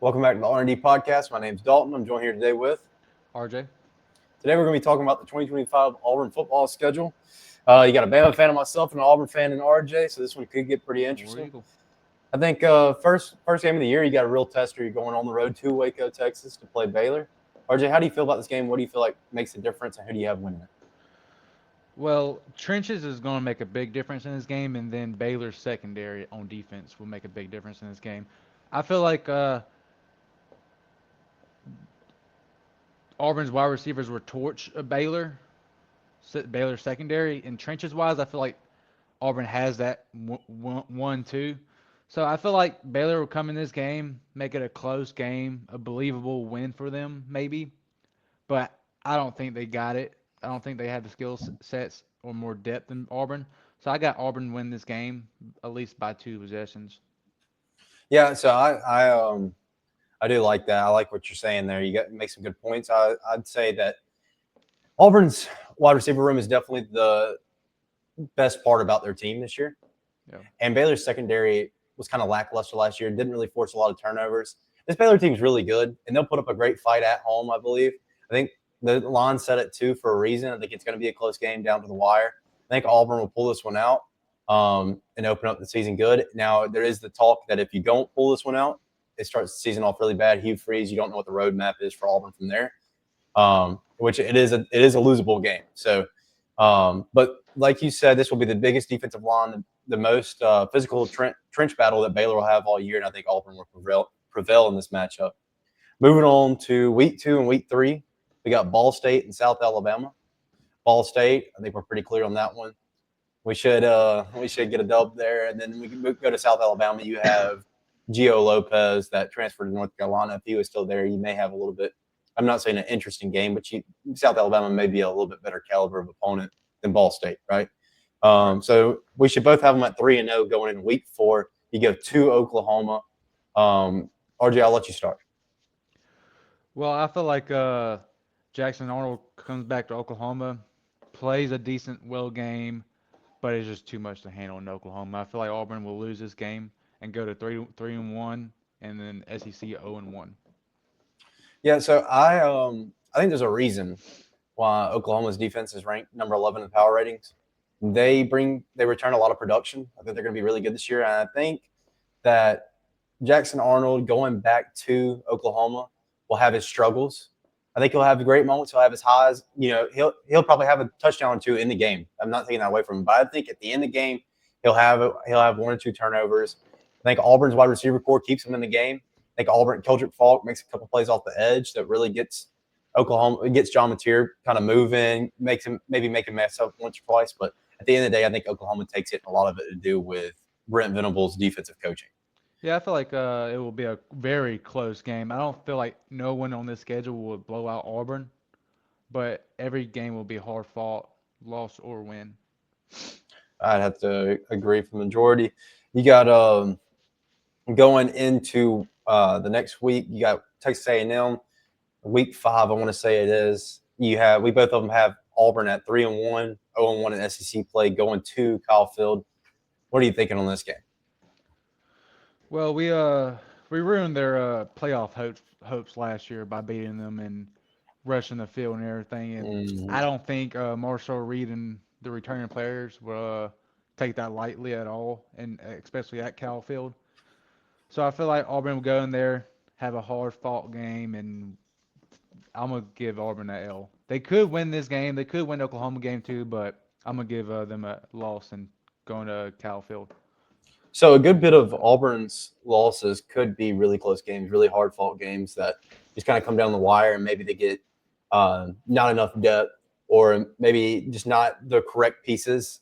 Welcome back to the R&D podcast. My name's Dalton. I'm joined here today with RJ. Today we're going to be talking about the 2025 Auburn football schedule. You got a Bama fan and myself, and an Auburn fan and RJ, so this one could get pretty interesting. I think first game of the year, you got a real tester. You're going on the road to Waco, Texas, to play Baylor. RJ, how do you feel about this game? What do you feel like makes a difference, and who do you have winning it? Well, trenches is going to make a big difference in this game, and then Baylor's secondary on defense will make a big difference in this game. I feel like Auburn's wide receivers were torch Baylor, Baylor's secondary, and trenches wise, I feel like Auburn has that one, two. So I feel like Baylor will come in this game, make it a close game, a believable win for them, maybe. But I don't think they got it. I don't think they have the skill sets or more depth than Auburn. So I got Auburn win this game at least by 2 possessions. Yeah, so I do like that. I like what you're saying there. You make some good points. I'd say that Auburn's wide receiver room is definitely the best part about their team this year. Yeah. And Baylor's secondary was kind of lackluster last year. Didn't really force a lot of turnovers. This Baylor team's really good, and they'll put up a great fight at home, I believe. I think the line set it too for a reason. I think it's going to be a close game down to the wire. I think Auburn will pull this one out and open up the season good. Now, there is the talk that if you don't pull this one out, it starts the season off really bad. Hugh Freeze, you don't know what the roadmap is for Auburn from there, which it is a losable game. So, but like you said, this will be the biggest defensive line, the most physical trench battle that Baylor will have all year, and I think Auburn will prevail in this matchup. Moving on to week 2 and week 3, we got Ball State and South Alabama. Ball State, I think we're pretty clear on that one. We should get a dub there, and then we can go to South Alabama. You have Gio Lopez that transferred to North Carolina. If he was still there, you may have a little bit. I'm not saying an interesting game, but South Alabama may be a little bit better caliber of opponent than Ball State, right? So we should both have them at 3-0 going into week 4. You go to Oklahoma. RJ, I'll let you start. Well, I feel like Jackson Arnold comes back to Oklahoma, plays a decent well game, but it's just too much to handle in Oklahoma. I feel like Auburn will lose this game and go to 3-1, and then SEC 0-1. Yeah, so I think there's a reason why Oklahoma's defense is ranked number 11 in the power ratings. They return a lot of production. I think they're going to be really good this year, and I think that Jackson Arnold going back to Oklahoma will have his struggles. I think he'll have great moments. He'll have his highs. He'll probably have a touchdown or two in the game. I'm not taking that away from him, but I think at the end of the game, he'll have 1 or 2 turnovers. I think Auburn's wide receiver core keeps him in the game. I think Keldrick Falk makes a couple plays off the edge that really gets Oklahoma, gets John Mateer kind of moving, makes him mess up once or twice. But at the end of the day, I think Oklahoma takes it, and a lot of it to do with Brent Venables' defensive coaching. Yeah, I feel like it will be a very close game. I don't feel like no one on this schedule will blow out Auburn, but every game will be hard fought, loss or win. I'd have to agree for the majority. You got going into the next week, you got Texas A&M. Week 5, I want to say it is. We both of them have Auburn at 3-1, 0-1 in SEC play, going to Kyle Field. What are you thinking on this game? Well, we ruined their playoff hopes last year by beating them and rushing the field and everything. And I don't think Marshall Reed and the returning players will take that lightly at all, and especially at Cal Field. So I feel like Auburn will go in there, have a hard fought game, and I'm gonna give Auburn that L. They could win this game. They could win the Oklahoma game too, but I'm gonna give them a loss and going to Cal Field. So a good bit of Auburn's losses could be really close games, really hard fought games that just kind of come down the wire, and maybe they get not enough depth, or maybe just not the correct pieces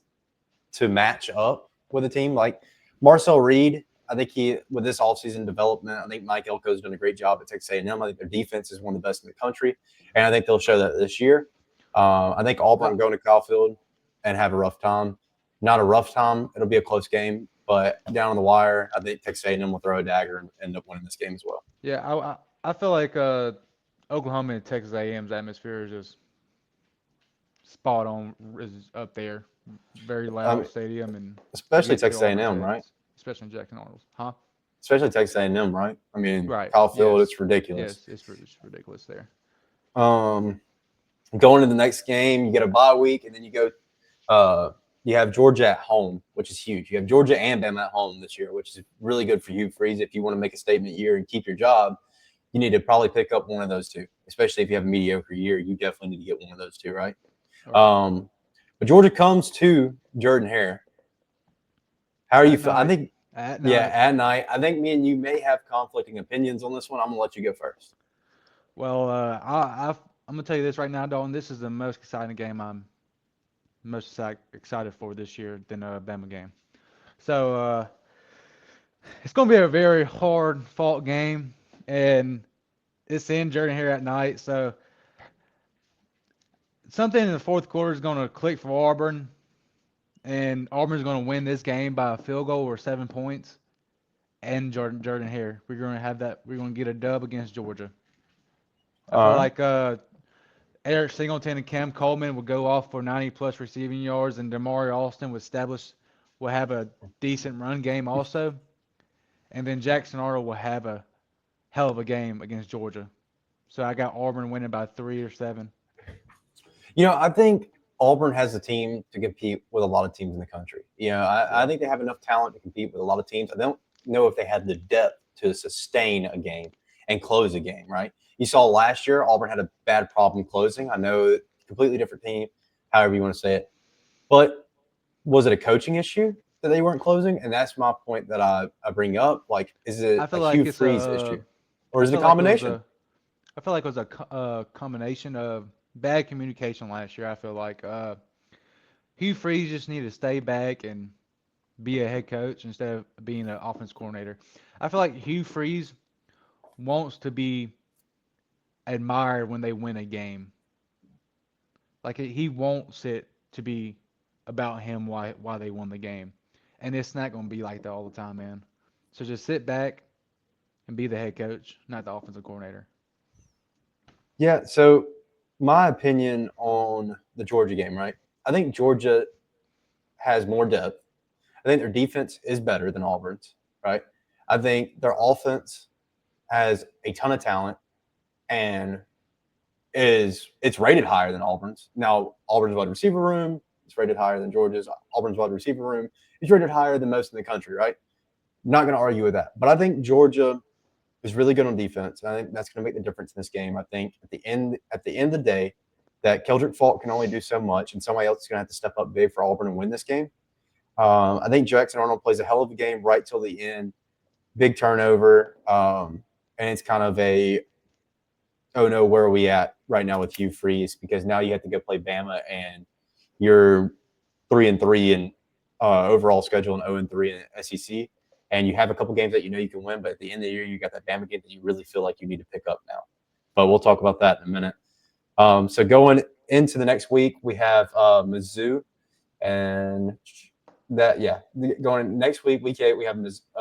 to match up with a team. Like Marcel Reed, I think with this offseason development, I think Mike Elko's done a great job at Texas A&M. I think their defense is one of the best in the country, and I think they'll show that this year. I think Auburn going to Kyle Field and have a rough time. Not a rough time. It'll be a close game, but down on the wire, I think Texas A&M will throw a dagger and end up winning this game as well. Yeah, I feel like Oklahoma and Texas A&M's atmosphere is just spot on, is up there. Very loud stadium and especially against the Texas Auburn A&M, right? fans, especially in Jackson Arnold's. Huh? especially Texas A&M, right? I mean, Right. Kyle Field, Yes. it's ridiculous. Yes. It's ridiculous there. Um, Going to the next game, you get a bye week, and then you go. You have Georgia at home, which is huge. You have Georgia and Bama at home this year, which is really good for Hugh Freeze. If you want to make a statement year and keep your job, you need to probably pick up one of those two. Especially if you have a mediocre year, you definitely need to get one of those two, right? All right. Um, but Georgia comes to Jordan Hare. How are you? At I night. think, At yeah, night. at night. I think me and you may have conflicting opinions on this one. I'm gonna let you go first. Well, I'm gonna tell you this right now, Dalton. This is the most exciting game I'm excited for this year than a Bama game. So it's gonna be a very hard fought game, and it's in Jordan here at night. So something in the fourth quarter is gonna click for Auburn, and Auburn's gonna win this game by a field goal or 7 points. And Jordan here, we're gonna have that. We're gonna get a dub against Georgia. I feel All right. like Eric Singleton and Cam Coleman would go off for 90 plus receiving yards, and Damari Alston will have a decent run game also, and then Jackson Arnold will have a hell of a game against Georgia. So I got Auburn winning by 3 or 7. I think Auburn has a team to compete with a lot of teams in the country. I Yeah, think they have enough talent to compete with a lot of teams. I don't know if they have the depth to sustain a game and close a game, right? You saw last year, Auburn had a bad problem closing. I know, completely different team, however you want to say it. But was it a coaching issue that they weren't closing? And that's my point that I bring up. Like, is it I a feel like Hugh it's Freeze issue? Or I is it a feel like it was combination? a, I feel like it was a combination of bad communication last year. I feel like Hugh Freeze just needed to stay back and be a head coach instead of being an offense coordinator. I feel like Hugh Freeze wants to be admired when they win a game. Like he wants it to be about him why they won the game, and it's not going to be like that all the time, man. So just sit back and be the head coach, not the offensive coordinator. Yeah. So, my opinion on the Georgia game, right? I think Georgia has more depth. I think their defense is better than Auburn's, right? I think their offense has a ton of talent and it's rated higher than Auburn's. Now, Auburn's wide receiver room is rated higher than Georgia's. Auburn's wide receiver room is rated higher than most in the country, right? Not going to argue with that. But I think Georgia is really good on defense. I think that's going to make the difference in this game. I think at the end of the day, that Keldrick Faulk can only do so much, and somebody else is going to have to step up big for Auburn and win this game. I think Jackson Arnold plays a hell of a game right till the end. Big turnover, and it's kind of a oh no, where are we at right now with Hugh Freeze? Because now you have to go play Bama, and you're 3-3 in overall schedule and 0-3 in SEC, and you have a couple games that you know you can win, but at the end of the year, you got that Bama game that you really feel like you need to pick up now. But we'll talk about that in a minute. So going into the next week, we have Mizzou, and that yeah, going next week, week 8, we have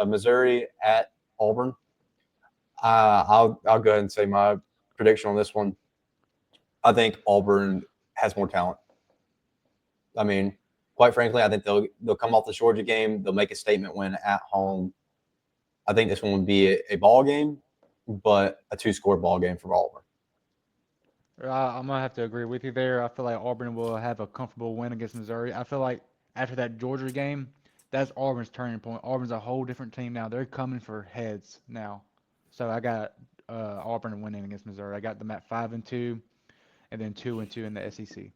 Missouri at Auburn. I'll go ahead and say my prediction on this one. I think Auburn has more talent. I mean, quite frankly, I think they'll come off the Georgia game. They'll make a statement win at home. I think this one would be a ball game, but a two-score ball game for Auburn. I'm gonna have to agree with you there. I feel like Auburn will have a comfortable win against Missouri. I feel like after that Georgia game, that's Auburn's turning point. Auburn's a whole different team now. They're coming for heads now. So I got Auburn winning against Missouri. I got them at 5-2, and then 2-2 in the SEC.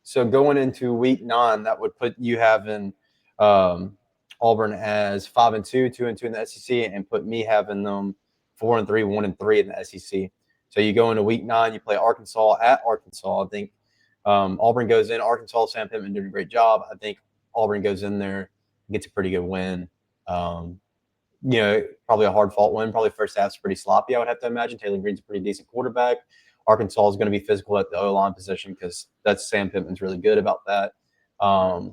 So going into week 9, that would put you having um, Auburn as 5-2, 2-2 in the SEC, and put me having them 4-3, 1-3 in the SEC. So you go into week 9, you play Arkansas at Arkansas. I think Auburn goes in. Arkansas, Sam Pittman doing a great job. I think Auburn goes in there, gets a pretty good win. Um, Probably a hard fought win. Probably first half's pretty sloppy, I would have to imagine. Taylor Green's a pretty decent quarterback. Arkansas is going to be physical at the O-line position because that's Sam Pittman's really good about that. Right.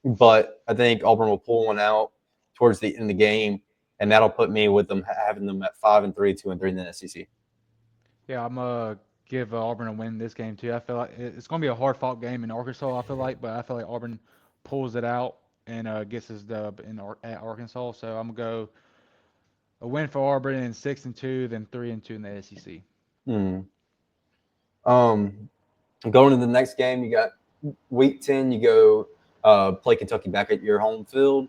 But I think Auburn will pull one out towards the end of the game, and that'll put me with them having them at 5-3, 2-3 in the SEC. Yeah, I'm gonna give Auburn a win this game too. I feel like it's gonna be a hard fought game in Arkansas. I feel like, but I feel like Auburn pulls it out and gets his dub at Arkansas. So I'm gonna go A win for Auburn and 6-2, then 3-2 in the SEC. Hmm. Going to the next game, you got week 10. You go play Kentucky back at your home field.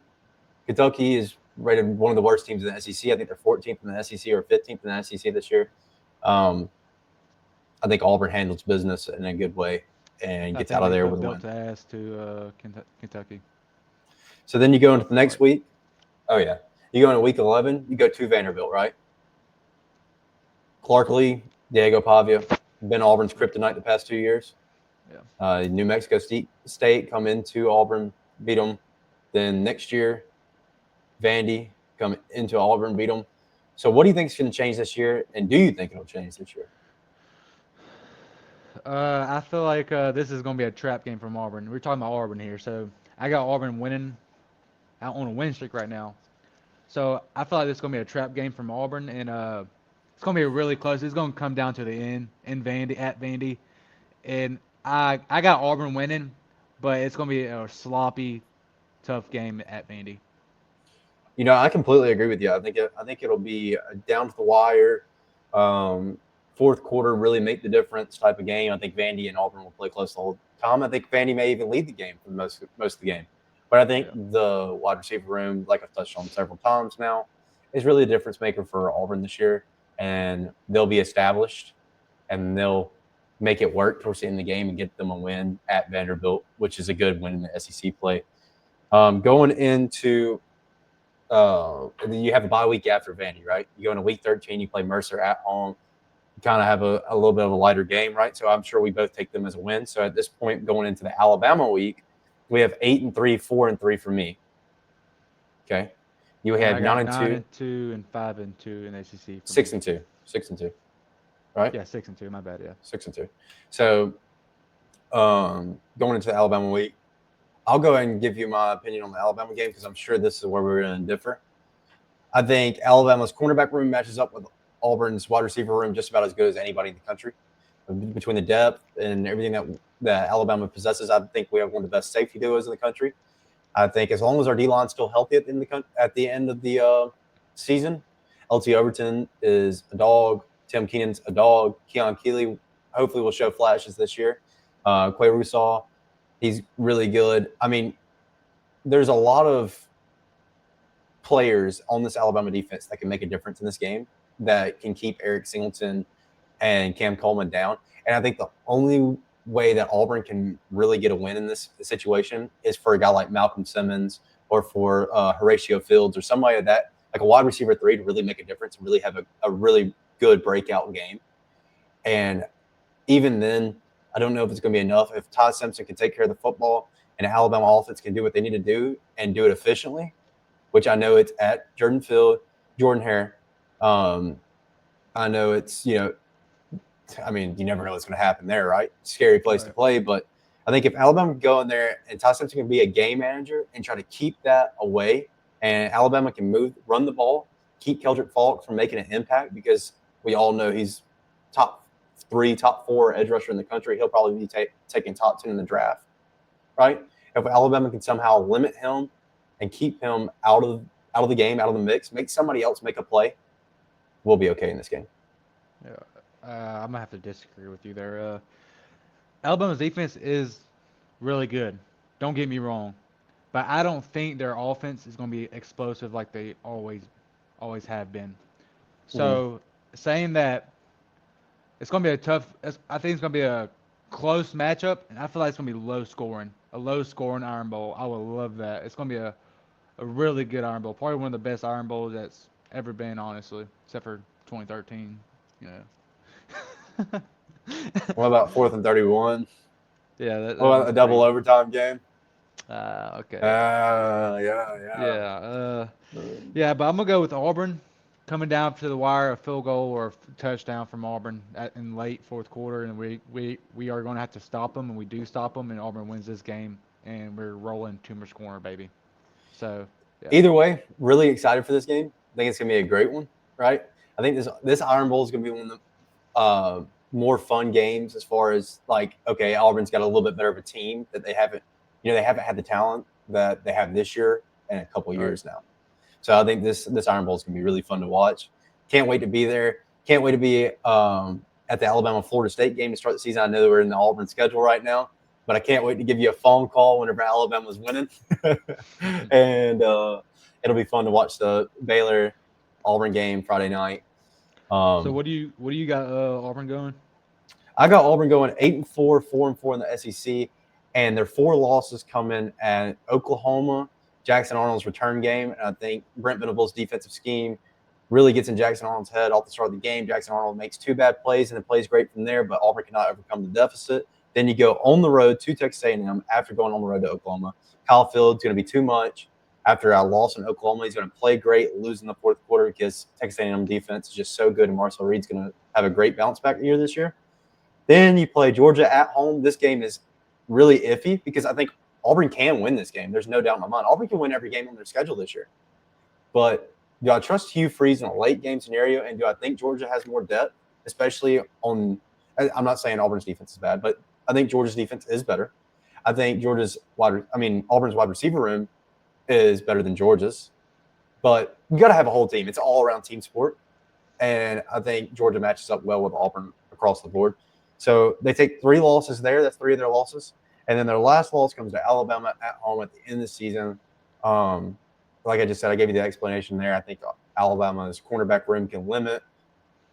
Kentucky is rated one of the worst teams in the SEC. I think they're 14th in the SEC or 15th in the SEC this year. Um, I think Auburn handles business in a good way and I gets think out of they there put with a built win. to ass to Kentucky. So then you go into Rough the next start. week. Oh yeah, you go into week 11. You go to Vanderbilt, right? Clark Lee, Diego Pavia, been Auburn's Yep. kryptonite the past 2 years. Yeah. New Mexico State come into Auburn, beat them. Then next year, Vandy come into Auburn, beat them. So what do you think is going to change this year, and do you think it'll change this year? I feel like this is going to be a trap game from Auburn. We're talking about Auburn here, so I got Auburn winning out on a win streak right now. So I feel like this is going to be a trap game from Auburn, and it's going to be really close. It's going to come down to the end in Vandy at Vandy, and I got Auburn winning, but it's going to be a sloppy, tough game at Vandy. I completely agree with you. I think it'll be a down to the wire, um, fourth quarter really make the difference type of game. I think Vandy and Auburn will play close the whole time. I think Vandy may even lead the game for most of the game. But I think Yeah. the wide receiver room, like I've touched on several times now, is really a difference maker for Auburn this year, and they'll be established, and they'll make it work towards the end of the game and get them a win at Vanderbilt, which is a good win in the SEC play. Going into and then you have a bye week after Vandy, right? You go into week 13, you play Mercer at home. You kind of have a little bit of a lighter game, right? So I'm sure we both take them as a win. So at this point, going into the Alabama week, we have 8-3, 4-3 for me. Okay. You And have I nine got and nine two, and two and 5-2 in ACC for me. 6-2, 6-2, right? Yeah, 6-2. My bad. Yeah. 6-2. So going into the Alabama week, I'll go ahead and give you my opinion on the Alabama game because I'm sure this is where we're going to differ. I think Alabama's cornerback room matches up with Auburn's wide receiver room just about as good as anybody in the country. Between the depth and everything that Alabama possesses, I think we have one of the best safety duos in the country. I think as long as our D line's still healthy at the end of the season, LT Overton is a dog. Tim Keenan's a dog. Keon Keeley hopefully will show flashes this year. Quay Russaw, he's really good. I mean, there's a lot of players on this Alabama defense that can make a difference in this game that can keep Eric Singleton and Cam Coleman down. And I think the only way that Auburn can really get a win in this situation is for a guy like Malcolm Simmons or for Horatio Fields or somebody like that, like a wide receiver 3 to really make a difference and really have a really good breakout game. And even then, I don't know if it's going to be enough. If Todd Simpson can take care of the football and the Alabama offense can do what they need to do and do it efficiently, which I know it's at Jordan Field, Jordan Hare. I know it's, I mean, you never know what's going to happen there, right? Scary place to Right. play. But I think if Alabama can go in there and Todd Simpson can be a game manager and try to keep that away, and Alabama can run the ball, keep Keldrick Falk from making an impact because we all know he's top 3, top 4 edge rusher in the country. He'll probably be taking top 10 in the draft, right? If Alabama can somehow limit him and keep him out of the game, out of the mix, make somebody else make a play, we'll be okay in this game. Yeah. I'm gonna have to disagree with you there. Alabama's defense is really good. Don't get me wrong, but I don't think their offense is gonna be explosive like they always have been. Mm-hmm. So saying that it's gonna be a tough, I think it's gonna be a close matchup, and I feel like it's gonna be a low scoring Iron Bowl. I would love that. It's gonna be a really good Iron Bowl, probably one of the best Iron Bowls that's ever been, honestly, except for 2013. You know. What about 4th and 31? Yeah, What that about was a double crazy. overtime game? Okay. Yeah, yeah. Yeah. Um, Yeah, but I'm gonna go with Auburn coming down to the wire, a field goal or a touchdown from Auburn in late fourth quarter, and we are gonna have to stop them, and we do stop them, and Auburn wins this game, and we're rolling Tumor's corner, baby. So yeah. Either way, really excited for this game. I think it's gonna be a great one, right? I think this Iron Bowl is gonna be one of the more fun games as far as like, okay, Auburn's got a little bit better of a team that they haven't had the talent that they have this year in a couple All right. years now. So I think this Iron Bowl is going to be really fun to watch. Can't wait to be there. Can't wait to be at the Alabama-Florida State game to start the season. I know we're in the Auburn schedule right now, but I can't wait to give you a phone call whenever Alabama's winning. And it'll be fun to watch the Baylor-Auburn game Friday night. So what do you got Auburn going? I got Auburn going 8-4, 4-4 in the SEC, and their 4 losses coming at Oklahoma, Jackson Arnold's return game, and I think Brent Venables' defensive scheme really gets in Jackson Arnold's head off the start of the game. Jackson Arnold makes 2 bad plays and then plays great from there, but Auburn cannot overcome the deficit. Then you go on the road to Texas A&M after going on the road to Oklahoma. Kyle Field's going to be too much. After a loss in Oklahoma, he's going to play great, lose in the fourth quarter because Texas A&M defense is just so good, and Marcel Reed's going to have a great bounce back year this year. Then you play Georgia at home. This game is really iffy because I think Auburn can win this game. There's no doubt in my mind. Auburn can win every game on their schedule this year. But do I trust Hugh Freeze in a late game scenario? And do I think Georgia has more depth, especially on – I'm not saying Auburn's defense is bad, but I think Georgia's defense is better. I think Auburn's wide receiver room is better than Georgia's. But you got to have a whole team. It's an all-around team sport. And I think Georgia matches up well with Auburn across the board. So they take 3 losses there. That's 3 of their losses. And then their last loss comes to Alabama at home at the end of the season. Like I just said, I gave you the explanation there. I think Alabama's cornerback room can limit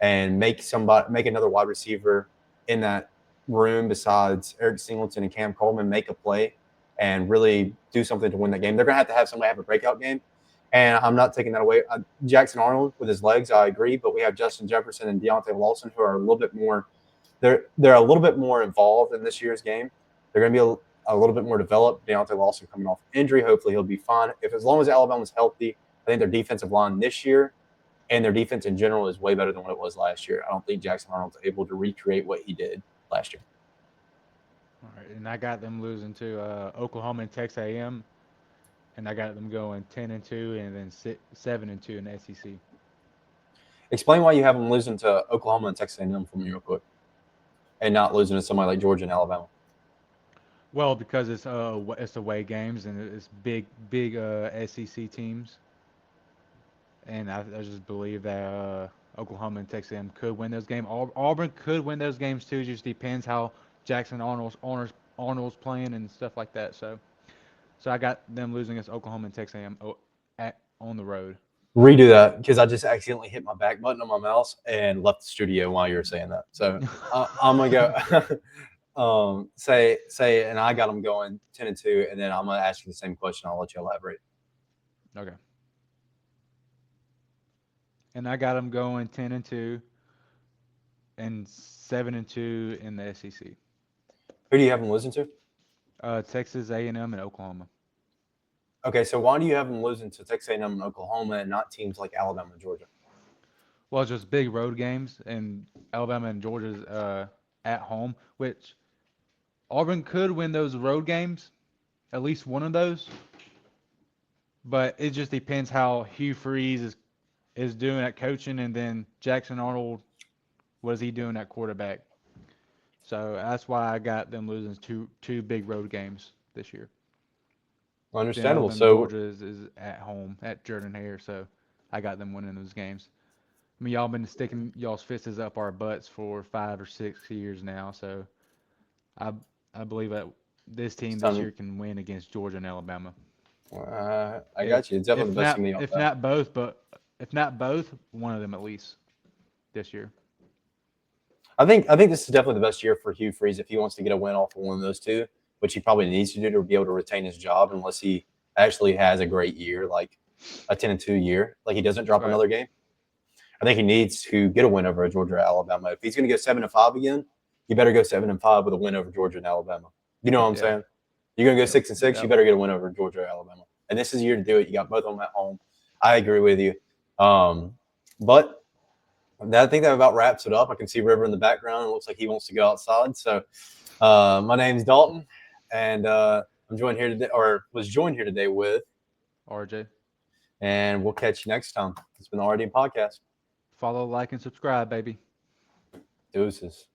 and make another wide receiver in that room besides Eric Singleton and Cam Coleman make a play and really do something to win that game. They're going to have somebody have a breakout game. And I'm not taking that away. Jackson Arnold with his legs, I agree. But we have Justin Jefferson and Deontay Lawson who are a little bit more – they're a little bit more involved in this year's game. They're going to be a little bit more developed. Deontay Lawson coming off injury. Hopefully he'll be fine. As long as Alabama's healthy, I think their defensive line this year and their defense in general is way better than what it was last year. I don't think Jackson Arnold's able to recreate what he did last year. All right, and I got them losing to Oklahoma and Texas A&M, and I got them going 10-2 and then 7-2 in the SEC. Explain why you have them losing to Oklahoma and Texas A&M for me real quick, and not losing to somebody like Georgia and Alabama. Well, because it's away games and it's big SEC teams, and I just believe that Oklahoma and Texas A&M could win those games. Auburn could win those games too. Just depends how Jackson Arnold's playing and stuff like that. So I got them losing against Oklahoma and Texas A&M on the road. Redo that because I just accidentally hit my back button on my mouse and left the studio while you were saying that. So I'm gonna go say, and I got them going 10-2, and then I'm gonna ask you the same question. I'll let you elaborate. Okay. And I got them going 10-2 and 7-2 in the SEC. Who do you have them losing to? Texas A&M and Oklahoma. Okay, so why do you have them losing to Texas A&M and Oklahoma and not teams like Alabama and Georgia? Well, it's just big road games, and Alabama and Georgia's at home, which Auburn could win those road games, at least one of those. But it just depends how Hugh Freeze is doing at coaching, and then Jackson Arnold, what is he doing at quarterback? So that's why I got them losing two big road games this year. Understandable. Then So Georgia is at home at Jordan-Hare, so I got them winning those games. I mean, y'all been sticking y'all's fists up our butts for 5 or 6 years now, so I believe that this team this year can win against Georgia and Alabama. I got you. It's definitely the best team. If not both, if not both, one of them at least this year. I think this is definitely the best year for Hugh Freeze if he wants to get a win off of one of those two, which he probably needs to do to be able to retain his job unless he actually has a great year, like a 10-2 year, like he doesn't drop another game. I think he needs to get a win over Georgia or Alabama. If he's going to go 7-5 again, you better go 7-5 with a win over Georgia and Alabama. You know what I'm saying? You're going to go 6-6, you better get a win over Georgia or Alabama. And this is the year to do it. You got both of them at home. I agree with you. But I think that about wraps it up. I can see River in the background. It looks like he wants to go outside. So my name's Dalton, and I'm joined here today, or was joined here today with RJ. And we'll catch you next time. It's been the RD Podcast. Follow, like, and subscribe, baby. Deuces.